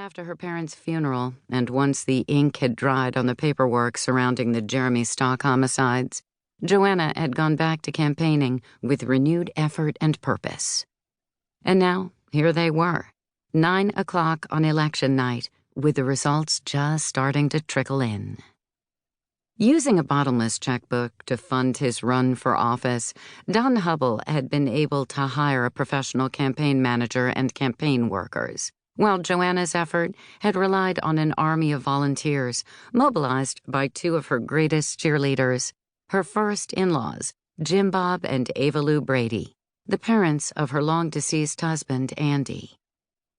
After her parents' funeral, and once the ink had dried on the paperwork surrounding the Jeremy Stock homicides, Joanna had gone back to campaigning with renewed effort and purpose. And now, here they were, 9 o'clock on election night, with the results just starting to trickle in. Using a bottomless checkbook to fund his run for office, Don Hubble had been able to hire a professional campaign manager and campaign workers, while Joanna's effort had relied on an army of volunteers mobilized by two of her greatest cheerleaders, her first in-laws, Jim Bob and Ava Lou Brady, the parents of her long-deceased husband, Andy.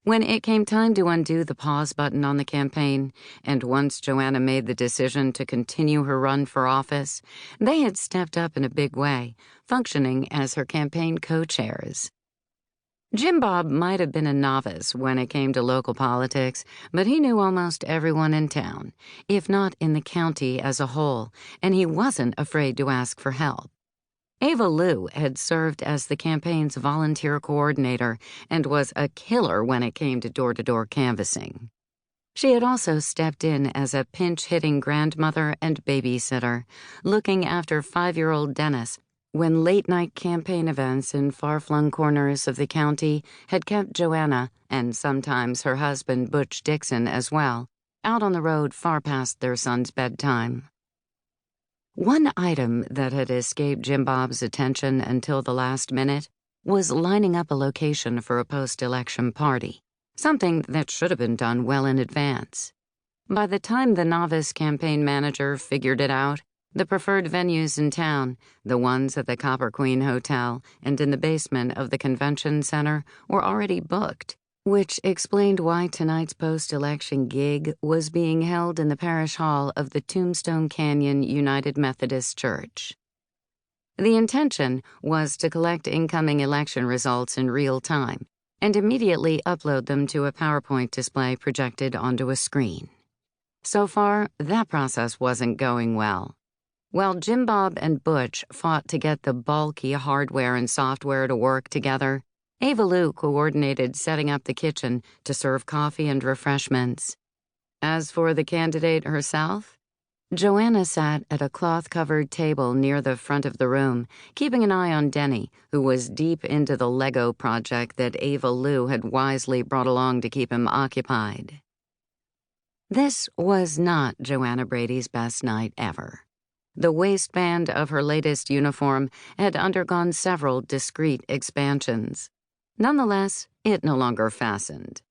When it came time to undo the pause button on the campaign, and once Joanna made the decision to continue her run for office, they had stepped up in a big way, functioning as her campaign co-chairs. Jim Bob might have been a novice when it came to local politics, but he knew almost everyone in town, if not in the county as a whole, and he wasn't afraid to ask for help. Ava Lou had served as the campaign's volunteer coordinator and was a killer when it came to door-to-door canvassing. She had also stepped in as a pinch-hitting grandmother and babysitter, looking after 5-year-old Dennis when late-night campaign events in far-flung corners of the county had kept Joanna, and sometimes her husband Butch Dixon as well, out on the road far past their son's bedtime. One item that had escaped Jim Bob's attention until the last minute was lining up a location for a post-election party, something that should have been done well in advance. By the time the novice campaign manager figured it out, the preferred venues in town, the ones at the Copper Queen Hotel and in the basement of the convention center, were already booked, which explained why tonight's post-election gig was being held in the parish hall of the Tombstone Canyon United Methodist Church. The intention was to collect incoming election results in real time and immediately upload them to a PowerPoint display projected onto a screen. So far, that process wasn't going well. While Jim Bob and Butch fought to get the bulky hardware and software to work together, Ava Lou coordinated setting up the kitchen to serve coffee and refreshments. As for the candidate herself, Joanna sat at a cloth-covered table near the front of the room, keeping an eye on Denny, who was deep into the Lego project that Ava Lou had wisely brought along to keep him occupied. This was not Joanna Brady's best night ever. The waistband of her latest uniform had undergone several discreet expansions. Nonetheless, it no longer fastened.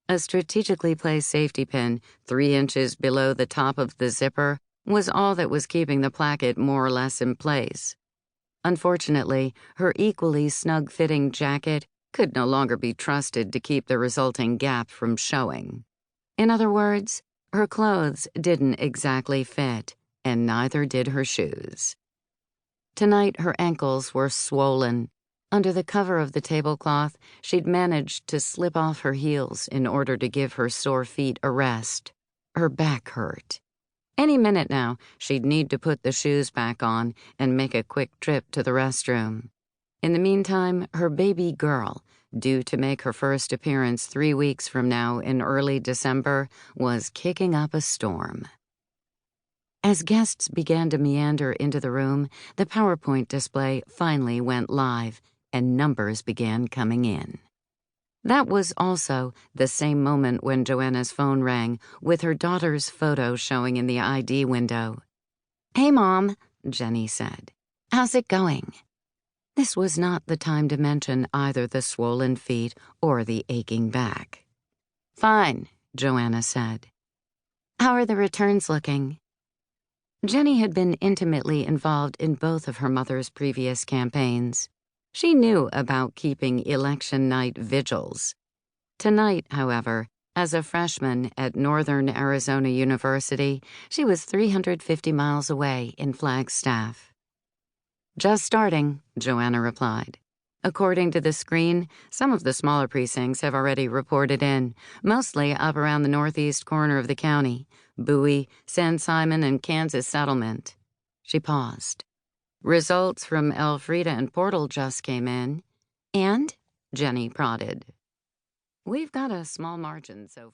A strategically placed safety pin 3 inches below the top of the zipper was all that was keeping the placket more or less in place. Unfortunately, her equally snug-fitting jacket could no longer be trusted to keep the resulting gap from showing. In other words, her clothes didn't exactly fit, and neither did her shoes. Tonight, her ankles were swollen. Under the cover of the tablecloth, she'd managed to slip off her heels in order to give her sore feet a rest. Her back hurt. Any minute now, she'd need to put the shoes back on and make a quick trip to the restroom. In the meantime, her baby girl, due to make her first appearance 3 weeks from now in early December, was kicking up a storm. As guests began to meander into the room, the PowerPoint display finally went live, and numbers began coming in. That was also the same moment when Joanna's phone rang, with her daughter's photo showing in the ID window. "Hey, Mom," Jenny said. "How's it going?" This was not the time to mention either the swollen feet or the aching back. "Fine," Joanna said. "How are the returns looking?" Jenny had been intimately involved in both of her mother's previous campaigns. She knew about keeping election night vigils. Tonight, however, as a freshman at Northern Arizona University, she was 350 miles away in Flagstaff. "Just starting," Joanna replied. According to the screen, some of the smaller precincts have already reported in, mostly up around the northeast corner of the county, Bowie, San Simon, and Kansas Settlement. She paused. "Results from Elfrida and Portal just came in." "And?" Jenny prodded. "We've got a small margin so far."